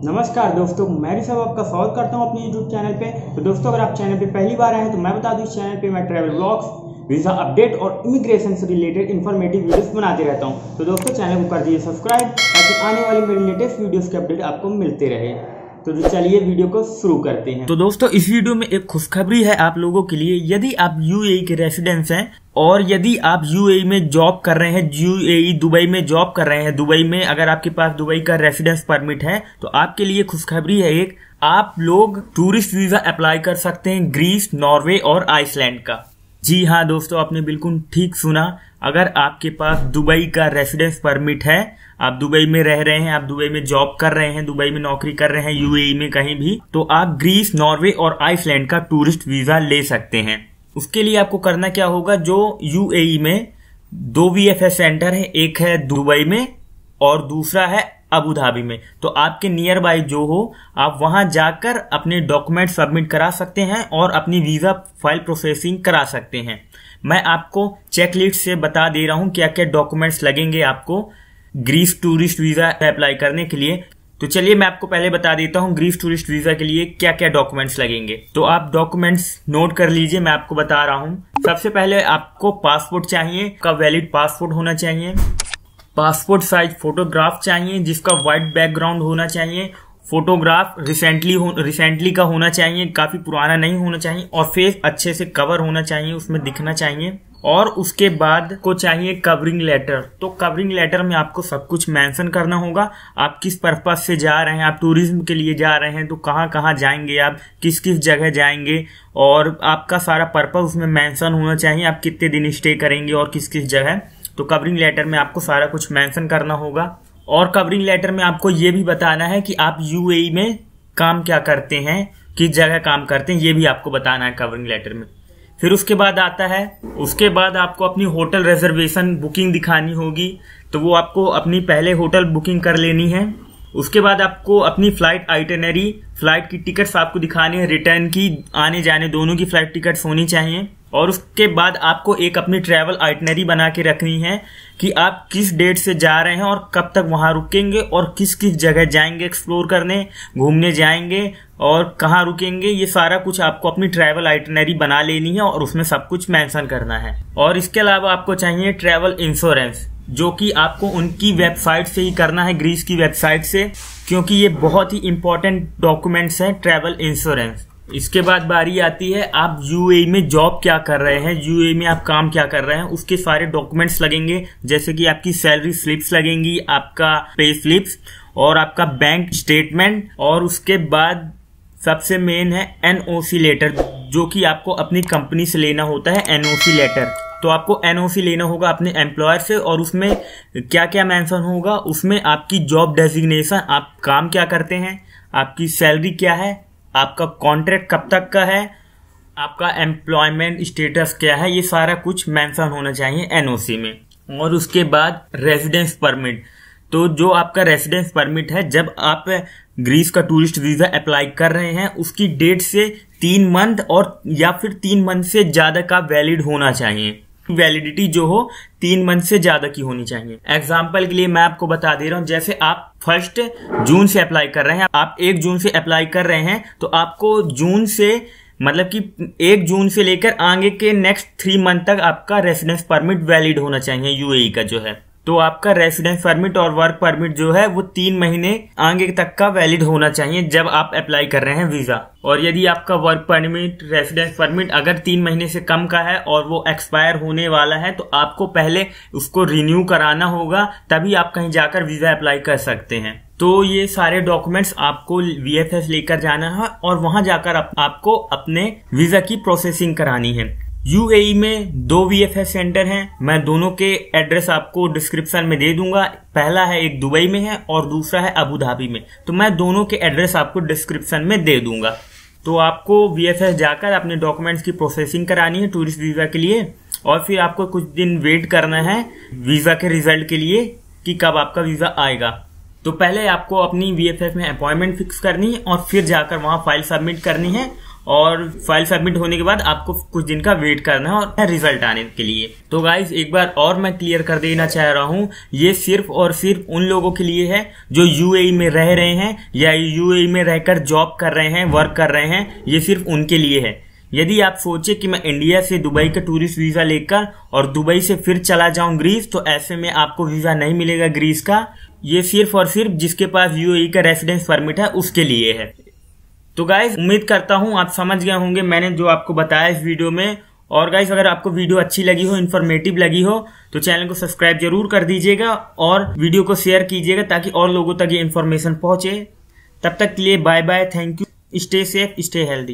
नमस्कार दोस्तों, मैं ऋषभ आपका स्वागत करता हूं अपने YouTube चैनल पे। तो दोस्तों, अगर आप चैनल पे पहली बार आए हैं तो मैं बता दूं, इस चैनल पे मैं ट्रैवल व्लॉग्स, वीज़ा अपडेट और इमिग्रेशन से रिलेटेड इन्फॉर्मेटिव वीडियोस बनाते रहता हूं। तो दोस्तों, चैनल को कर दीजिए सब्सक्राइब ताकि आने वाली मेरी लेटेस्ट वीडियोस के अपडेट आपको मिलते रहे। तो चलिए वीडियो को शुरू करते हैं। तो दोस्तों, इस वीडियो में एक खुशखबरी है आप लोगों के लिए। यदि आप यूएई के रेसिडेंट्स हैं और यदि आप यूएई में जॉब कर रहे हैं, यूएई दुबई में जॉब कर रहे हैं, दुबई में अगर आपके पास दुबई का रेसिडेंस परमिट है तो आपके लिए खुशखबरी है एक, आप लोग टूरिस्ट वीजा अप्लाई कर सकते हैं ग्रीस, नॉर्वे और आइसलैंड का। जी हाँ दोस्तों, आपने बिल्कुल ठीक सुना। अगर आपके पास दुबई का रेसिडेंस परमिट है, आप दुबई में रह रहे हैं, आप दुबई में जॉब कर रहे हैं, दुबई में नौकरी कर रहे हैं, यूएई में कहीं भी, तो आप ग्रीस, नॉर्वे और आइसलैंड का टूरिस्ट वीजा ले सकते हैं। उसके लिए आपको करना क्या होगा, जो यूएई में 2 वीएफएस सेंटर है, एक है दुबई में और दूसरा है अबू धाबी में। तो आपके नियर बाई जो हो, आप वहां जाकर अपने डॉक्यूमेंट सबमिट करा सकते हैं और अपनी वीजा फाइल प्रोसेसिंग करा सकते हैं। मैं आपको चेकलिस्ट से बता दे रहा हूं क्या क्या डॉक्यूमेंट्स लगेंगे आपको ग्रीस टूरिस्ट वीजा अप्लाई करने के लिए। तो चलिए मैं आपको पहले बता देता हूं ग्रीस टूरिस्ट वीजा के लिए क्या क्या डॉक्यूमेंट्स लगेंगे। तो आप डॉक्यूमेंट्स नोट कर लीजिए, मैं आपको बता रहा हूं। सबसे पहले आपको पासपोर्ट चाहिए, का वैलिड पासपोर्ट होना चाहिए। पासपोर्ट साइज फोटोग्राफ चाहिए जिसका व्हाइट बैकग्राउंड होना चाहिए। फोटोग्राफ रिसेंटली का होना चाहिए, काफी पुराना नहीं होना चाहिए, और फेस अच्छे से कवर होना चाहिए, उसमें दिखना चाहिए। और उसके बाद को चाहिए कवरिंग लेटर। तो कवरिंग लेटर में आपको सब कुछ मेंशन करना होगा, आप किस पर्पज से जा रहे हैं, आप टूरिज्म के लिए जा रहे हैं तो कहाँ कहाँ जाएंगे, आप किस किस जगह जाएंगे, और आपका सारा पर्पज उसमें मेंशन होना चाहिए, आप कितने दिन स्टे करेंगे और किस किस जगह। तो कवरिंग लेटर में आपको सारा कुछ मेंशन करना होगा। और कवरिंग लेटर में आपको ये भी बताना है कि आप यूएई में काम क्या करते हैं, किस जगह काम करते हैं, ये भी आपको बताना है कवरिंग लेटर में। फिर उसके बाद आता है, उसके बाद आपको अपनी होटल रिजर्वेशन बुकिंग दिखानी होगी, तो वो आपको अपनी पहले होटल बुकिंग कर लेनी है। उसके बाद आपको अपनी फ्लाइट आइटिनरी, फ्लाइट की टिकट्स आपको दिखानी है, रिटर्न की, आने जाने दोनों की फ्लाइट टिकट्स होनी चाहिए। और उसके बाद आपको एक अपनी ट्रैवल आइटिनरी बना के रखनी है कि आप किस डेट से जा रहे हैं और कब तक वहां रुकेंगे और किस किस जगह जाएंगे एक्सप्लोर करने, घूमने जाएंगे और कहाँ रुकेंगे। ये सारा कुछ आपको अपनी ट्रैवल आइटिनरी बना लेनी है और उसमें सब कुछ मेंशन करना है। और इसके अलावा आपको चाहिए ट्रैवल इंश्योरेंस, जो कि आपको उनकी वेबसाइट से ही करना है, ग्रीस की वेबसाइट से, क्योंकि ये बहुत ही इंपॉर्टेंट डॉक्यूमेंट्स हैं ट्रैवल इंश्योरेंस। इसके बाद बारी आती है, आप यूएई में जॉब क्या कर रहे हैं, यूएई में आप काम क्या कर रहे हैं, उसके सारे डॉक्यूमेंट्स लगेंगे, जैसे कि आपकी सैलरी स्लिप्स लगेंगी, आपका पे स्लिप्स और आपका बैंक स्टेटमेंट। और उसके बाद सबसे मेन है एनओसी लेटर, जो कि आपको अपनी कंपनी से लेना होता है, एनओसी लेटर। तो आपको एनओसी लेना होगा अपने एम्प्लॉयर से, और उसमें क्या क्या मेंशन होगा, उसमें आपकी जॉब डेजिग्नेशन, आप काम क्या करते हैं, आपकी सैलरी क्या है, आपका कॉन्ट्रैक्ट कब तक का है, आपका एम्प्लॉयमेंट स्टेटस क्या है, ये सारा कुछ मेंशन होना चाहिए एनओसी में। और उसके बाद रेजिडेंस परमिट। तो जो आपका रेजिडेंस परमिट है, जब आप ग्रीस का टूरिस्ट वीजा अप्लाई कर रहे हैं, उसकी डेट से 3 मंथ और या फिर 3 मंथ से ज्यादा का वैलिड होना चाहिए। वैलिडिटी जो हो 3 मंथ से ज्यादा की होनी चाहिए। एग्जाम्पल के लिए मैं आपको बता दे रहा हूं, जैसे आप 1 जून से अप्लाई कर रहे हैं, आप 1 जून से अप्लाई कर रहे हैं, तो आपको जून से मतलब कि 1 जून से लेकर आगे के नेक्स्ट 3 मंथ तक आपका रेसिडेंस परमिट वैलिड होना चाहिए यूएई का जो है। तो आपका रेसिडेंस परमिट और वर्क परमिट जो है वो 3 महीने आगे तक का वैलिड होना चाहिए जब आप अप्लाई कर रहे हैं वीजा। और यदि आपका वर्क परमिट, रेसिडेंस परमिट अगर 3 महीने से कम का है और वो एक्सपायर होने वाला है, तो आपको पहले उसको रिन्यू कराना होगा, तभी आप कहीं जाकर वीजा अप्लाई कर सकते हैं। तो ये सारे डॉक्यूमेंट्स आपको वीएफएस लेकर जाना है और वहां जाकर आपको अपने वीजा की प्रोसेसिंग करानी है। यूएई में 2 वीएफएस सेंटर हैं, मैं दोनों के एड्रेस आपको डिस्क्रिप्शन में दे दूंगा। पहला है एक दुबई में है और दूसरा है अबू धाबी में, तो मैं दोनों के एड्रेस आपको डिस्क्रिप्शन में दे दूंगा। तो आपको वीएफएस जाकर अपने डॉक्यूमेंट्स की प्रोसेसिंग करानी है टूरिस्ट वीजा के लिए, और फिर आपको कुछ दिन वेट करना है वीजा के रिजल्ट के लिए कि कब आपका वीजा आएगा। तो पहले आपको अपनी वीएफएस में अपॉइंटमेंट फिक्स करनी है और फिर जाकर वहां फाइल सबमिट करनी है और फाइल सबमिट होने के बाद आपको कुछ दिन का वेट करना है और रिजल्ट आने के लिए। तो गाइस एक बार और मैं क्लियर कर देना चाह रहा हूँ, ये सिर्फ और सिर्फ उन लोगों के लिए है जो यूएई में रह रहे हैं या यूएई में रहकर जॉब कर रहे हैं, वर्क कर रहे हैं, ये सिर्फ उनके लिए है। यदि आप सोचे कि मैं इंडिया से दुबई का टूरिस्ट वीजा लेकर और दुबई से फिर चला जाऊं ग्रीस, तो ऐसे में आपको वीजा नहीं मिलेगा ग्रीस का। ये सिर्फ और सिर्फ जिसके पास यूएई का रेसिडेंस परमिट है उसके लिए है। तो गाइस उम्मीद करता हूं आप समझ गए होंगे मैंने जो आपको बताया इस वीडियो में। और गाइस अगर आपको वीडियो अच्छी लगी हो, इन्फॉर्मेटिव लगी हो, तो चैनल को सब्सक्राइब जरूर कर दीजिएगा और वीडियो को शेयर कीजिएगा ताकि और लोगों तक ये इन्फॉर्मेशन पहुंचे। तब तक के लिए bye bye, thank you, stay safe, stay healthy.